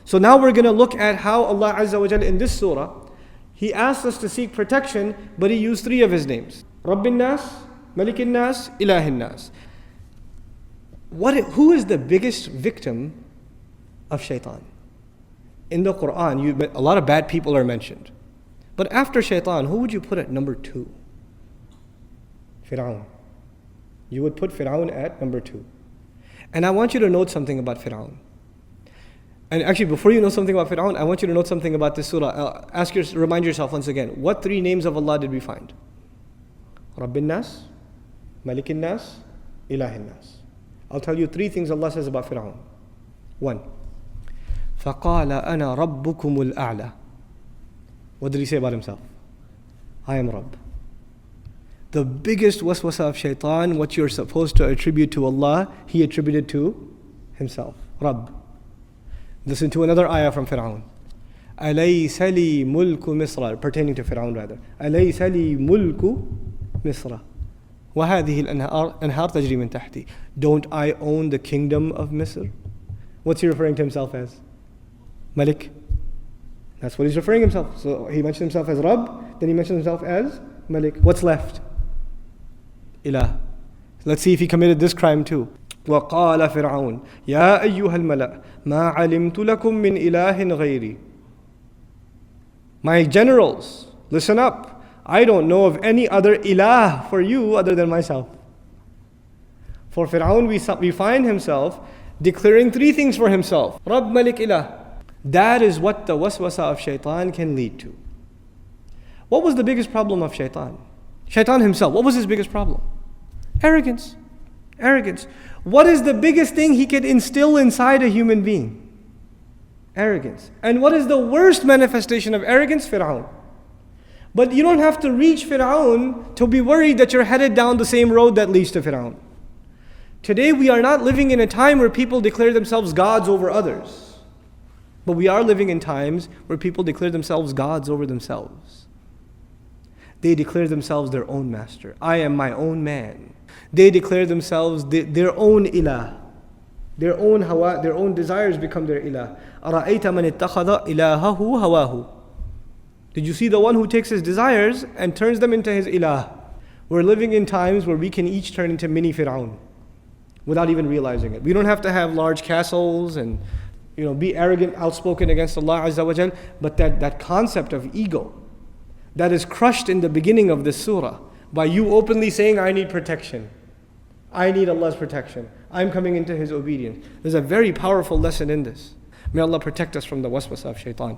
So now we're going to look at how Allah Azza wa Jalla in this surah, He asked us to seek protection, but He used 3 of His names. Rabbin Nas, Malikin Nas, Ilahin Nas. Who is the biggest victim of shaitan? In the Quran, a lot of bad people are mentioned. But after shaitan, who would you put at number 2? Fir'aun. You would put Fir'aun at number 2. And I want you to note something about Fir'aun. And actually, before you know something about Fir'aun, I want you to note something about this surah. Remind yourself once again, what 3 names of Allah did we find? Rabbin Nas, Malikin Nas, Ilahin Nas. I'll tell you 3 things Allah says about Fir'aun. 1. فَقَالَ أَنَا رَبُّكُمُ الْأَعْلَى. What did he say about himself? I am Rabb. The biggest waswasa of shaitan, what you're supposed to attribute to Allah, he attributed to himself. Rabb. Listen to another ayah from Fir'aun. أَلَيْسَ لِي مُلْكُ مِصْرَ, pertaining to Fir'aun rather. أَلَيْسَ لِي مُلْكُ مِصْرَ وَهَذِهِ الْأَنْهَارُ تَجْرِي مِنْ تَحْتِي. Don't I own the kingdom of Misr? What's he referring to himself as? Malik. That's what he's referring himself. So he mentioned himself as Rabb, then he mentioned himself as Malik. What's left? Ilah. Let's see if he committed this crime too. وَقَالَ فِرْعَوْنَ يَا أَيُّهَا الْمَلَأ مَا عَلِمْتُ لَكُم مِّنْ إِلَٰهٍ غَيْرِي. My generals, listen up. I don't know of any other ilah for you other than myself. For Fir'aun, we find himself declaring 3 things for himself. Rabb, Malik, Ilah. That is what the waswasa of shaitan can lead to. What was the biggest problem of shaitan? Shaitan himself, what was his biggest problem? Arrogance. Arrogance. What is the biggest thing he could instill inside a human being? Arrogance. And what is the worst manifestation of arrogance? Fir'aun. But you don't have to reach Fir'aun to be worried that you're headed down the same road that leads to Fir'aun. Today we are not living in a time where people declare themselves gods over others. But we are living in times where people declare themselves gods over themselves. They declare themselves their own master. I am my own man. They declare themselves their own ilah. Their own hawa, their own desires become their ilah. أَرَأَيْتَ مَنِ اتَّخَذَ إِلَهَهُ هَوَاهُ. Did you see the one who takes his desires and turns them into his ilah? We're living in times where we can each turn into mini Fir'aun without even realizing it. We don't have to have large castles and be arrogant, outspoken against Allah Azza wa Jal, but that concept of ego that is crushed in the beginning of this surah by you openly saying, I need protection. I need Allah's protection. I'm coming into His obedience. There's a very powerful lesson in this. May Allah protect us from the waswasa of shaitan.